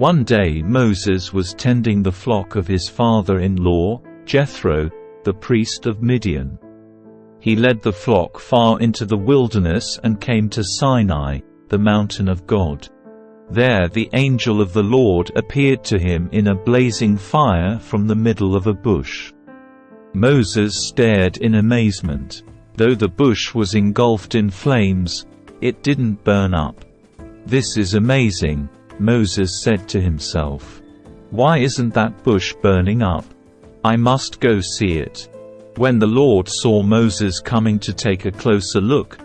One day Moses was tending the flock of his father-in-law, Jethro, the priest of Midian. He led the flock far into the wilderness and came to Sinai, the mountain of God. There the angel of the Lord appeared to him in a blazing fire from the middle of a bush. Moses stared in amazement. Though the bush was engulfed in flames, it didn't burn up. "This is amazing," Moses said to himself. "Why isn't that bush burning up? I must go see it." When the Lord saw Moses coming to take a closer look,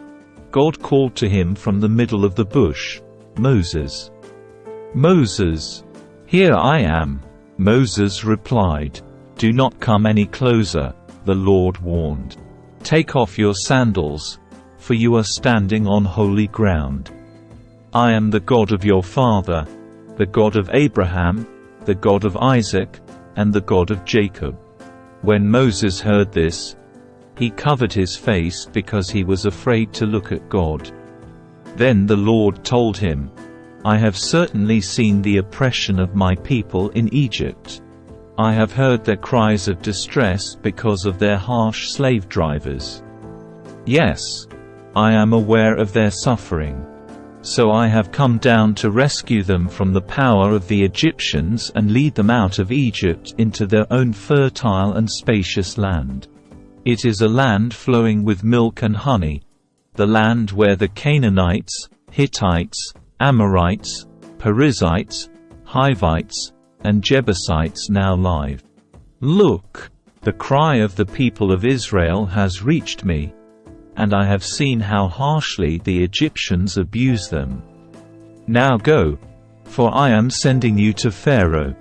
God called to him from the middle of the bush, "Moses, Moses." "Here I am," Moses replied. "Do not come any closer," the Lord warned. "Take off your sandals, for you are standing on holy ground. I am the God of your father, the God of Abraham, the God of Isaac, and the God of Jacob." When Moses heard this, he covered his face because he was afraid to look at God. Then the Lord told him, "I have certainly seen the oppression of my people in Egypt. I have heard their cries of distress because of their harsh slave drivers. Yes, I am aware of their suffering. So I have come down to rescue them from the power of the Egyptians and lead them out of Egypt into their own fertile and spacious land. It is a land flowing with milk and honey, the land where the Canaanites, Hittites, Amorites, Perizzites, Hivites, and Jebusites now live. Look, the cry of the people of Israel has reached me, and I have seen how harshly the Egyptians abuse them. Now go, for I am sending you to Pharaoh.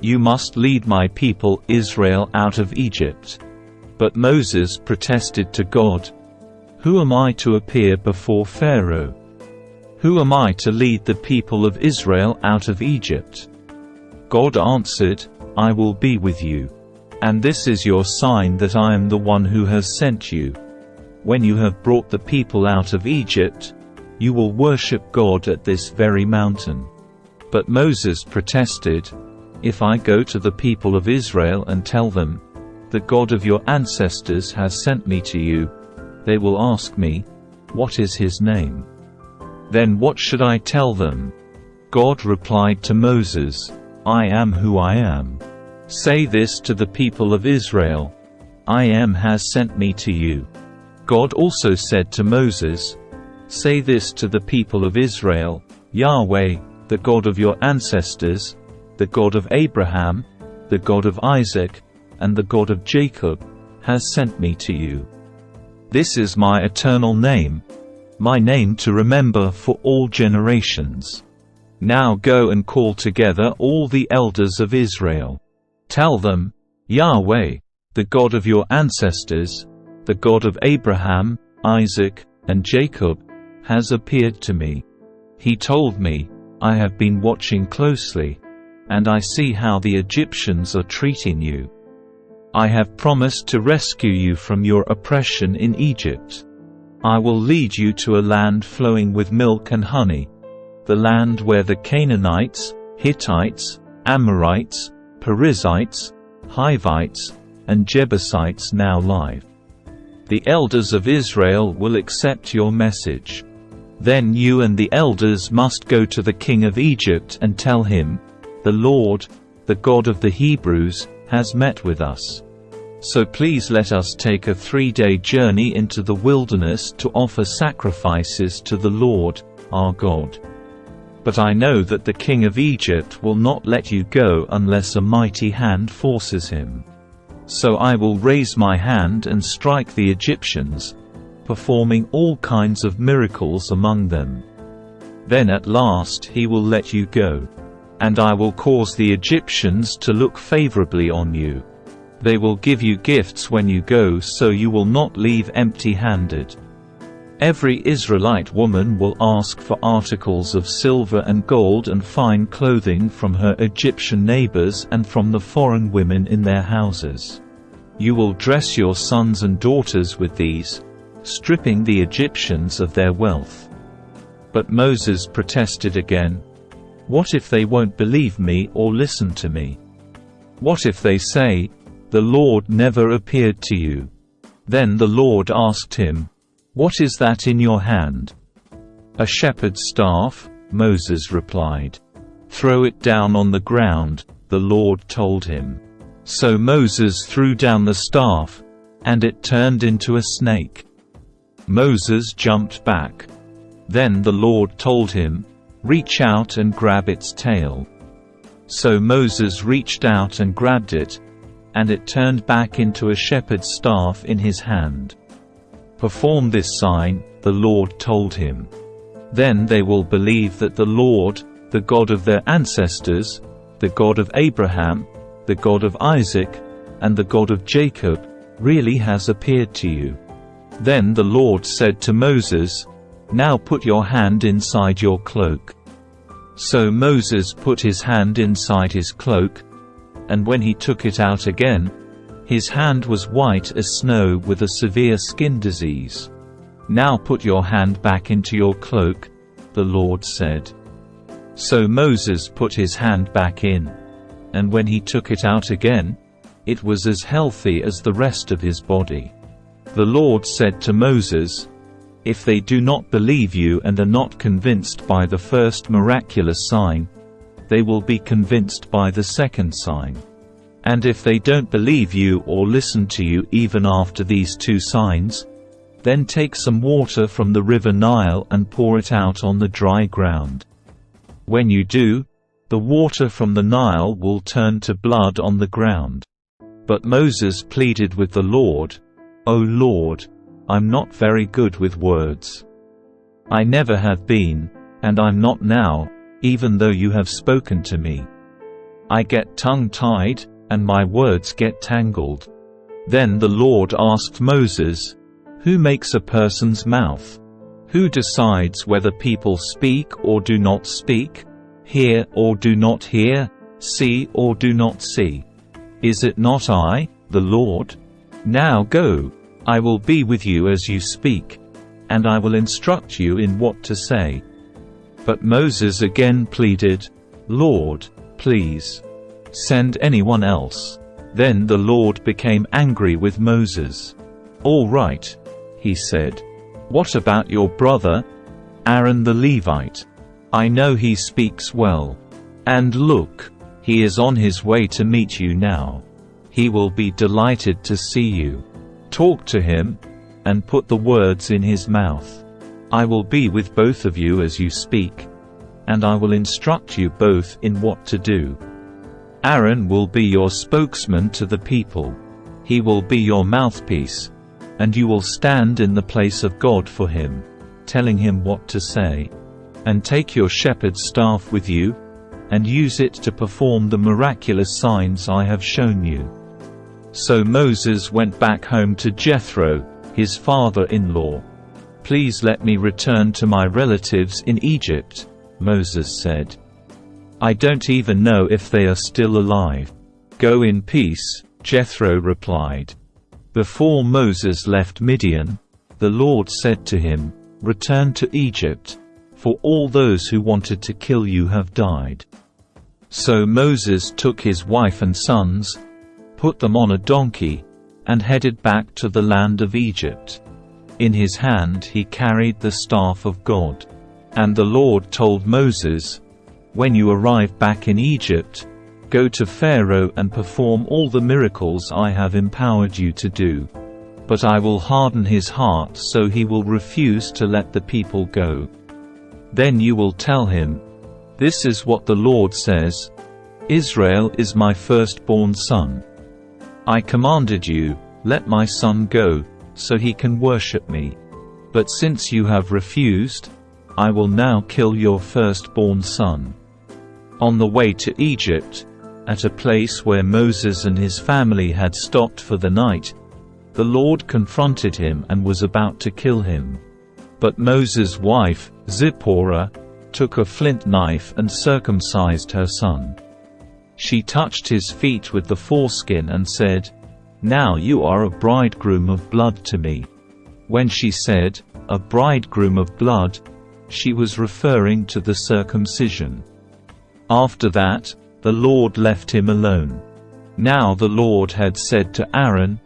You must lead my people Israel out of Egypt." But Moses protested to God, "Who am I to appear before Pharaoh? Who am I to lead the people of Israel out of Egypt?" God answered, "I will be with you. And this is your sign that I am the one who has sent you. When you have brought the people out of Egypt, you will worship God at this very mountain." But Moses protested, "If I go to the people of Israel and tell them, 'The God of your ancestors has sent me to you,' they will ask me, 'What is his name?' Then what should I tell them?" God replied to Moses, "I am who I am. Say this to the people of Israel, 'I am has sent me to you.'" God also said to Moses, "Say this to the people of Israel, 'Yahweh, the God of your ancestors, the God of Abraham, the God of Isaac, and the God of Jacob, has sent me to you. This is my eternal name, my name to remember for all generations. Now go and call together all the elders of Israel. Tell them, Yahweh, the God of your ancestors, the God of Abraham, Isaac, and Jacob, has appeared to me. He told me, I have been watching closely, and I see how the Egyptians are treating you. I have promised to rescue you from your oppression in Egypt. I will lead you to a land flowing with milk and honey, the land where the Canaanites, Hittites, Amorites, Perizzites, Hivites, and Jebusites now live. The elders of Israel will accept your message. Then you and the elders must go to the king of Egypt and tell him, the Lord, the God of the Hebrews, has met with us. So please let us take a 3-day journey into the wilderness to offer sacrifices to the Lord, our God. But I know that the king of Egypt will not let you go unless a mighty hand forces him. So I will raise my hand and strike the Egyptians, performing all kinds of miracles among them. Then at last he will let you go. And I will cause the Egyptians to look favorably on you. They will give you gifts when you go, so you will not leave empty-handed. Every Israelite woman will ask for articles of silver and gold and fine clothing from her Egyptian neighbors and from the foreign women in their houses. You will dress your sons and daughters with these, stripping the Egyptians of their wealth. But Moses protested again. What if they won't believe me or listen to me? What if they say, 'The Lord never appeared to you'?" Then the Lord asked him, "What is that in your hand?" "A shepherd's staff," Moses replied. "Throw it down on the ground," the Lord told him. So Moses threw down the staff, and it turned into a snake. Moses jumped back. Then the Lord told him, "Reach out and grab its tail." So Moses reached out and grabbed it, and it turned back into a shepherd's staff in his hand. "Perform this sign," the Lord told him. "Then they will believe that the Lord, the God of their ancestors, the God of Abraham, the God of Isaac, and the God of Jacob, really has appeared to you." Then the Lord said to Moses, "Now put your hand inside your cloak." So Moses put his hand inside his cloak, and when he took it out again, his hand was white as snow with a severe skin disease. "Now put your hand back into your cloak," the Lord said. So Moses put his hand back in, and when he took it out again, it was as healthy as the rest of his body. The Lord said to Moses, "If they do not believe you and are not convinced by the first miraculous sign, they will be convinced by the second sign. And if they don't believe you or listen to you even after these two signs, then take some water from the river Nile and pour it out on the dry ground. When you do, the water from the Nile will turn to blood on the ground." But Moses pleaded with the Lord, "O Lord, I'm not very good with words. I never have been, and I'm not now, even though you have spoken to me. I get tongue-tied, and my words get tangled." Then the Lord asked Moses, "Who makes a person's mouth? Who decides whether people speak or do not speak, hear or do not hear, see or do not see? Is it not I, the Lord? Now go. I will be with you as you speak, and I will instruct you in what to say." But Moses again pleaded, "Lord, please, send anyone else." Then the Lord became angry with Moses. "All right," he said. "What about your brother, Aaron the Levite? I know he speaks well. And look, he is on his way to meet you now. He will be delighted to see you. Talk to him, and put the words in his mouth. I will be with both of you as you speak, and I will instruct you both in what to do. Aaron will be your spokesman to the people. He will be your mouthpiece, and you will stand in the place of God for him, telling him what to say. And take your shepherd's staff with you, and use it to perform the miraculous signs I have shown you." So Moses went back home to Jethro, his father-in-law. "Please let me return to my relatives in Egypt," Moses said. "I don't even know if they are still alive." "Go in peace," Jethro replied. Before Moses left Midian, the Lord said to him, "Return to Egypt, for all those who wanted to kill you have died." So Moses took his wife and sons, put them on a donkey, and headed back to the land of Egypt. In his hand he carried the staff of God. And the Lord told Moses, "When you arrive back in Egypt, go to Pharaoh and perform all the miracles I have empowered you to do. But I will harden his heart so he will refuse to let the people go. Then you will tell him, 'This is what the Lord says, Israel is my firstborn son. I commanded you, let my son go, so he can worship me. But since you have refused, I will now kill your firstborn son.'" On the way to Egypt, at a place where Moses and his family had stopped for the night, the Lord confronted him and was about to kill him. But Moses' wife, Zipporah, took a flint knife and circumcised her son. She touched his feet with the foreskin and said, "Now you are a bridegroom of blood to me." When she said, "a bridegroom of blood," she was referring to the circumcision. After that, the Lord left him alone. Now the Lord had said to Aaron,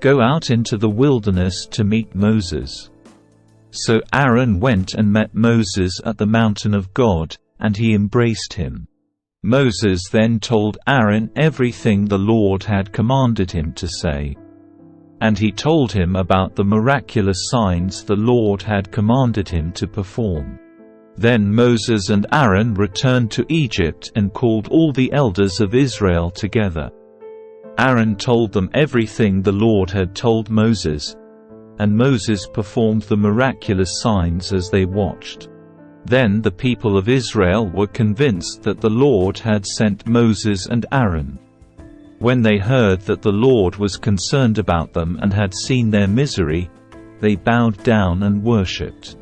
"Go out into the wilderness to meet Moses." So Aaron went and met Moses at the mountain of God, and he embraced him. Moses then told Aaron everything the Lord had commanded him to say. And he told him about the miraculous signs the Lord had commanded him to perform. Then Moses and Aaron returned to Egypt and called all the elders of Israel together. Aaron told them everything the Lord had told Moses, and Moses performed the miraculous signs as they watched. Then the people of Israel were convinced that the Lord had sent Moses and Aaron. When they heard that the Lord was concerned about them and had seen their misery, they bowed down and worshipped.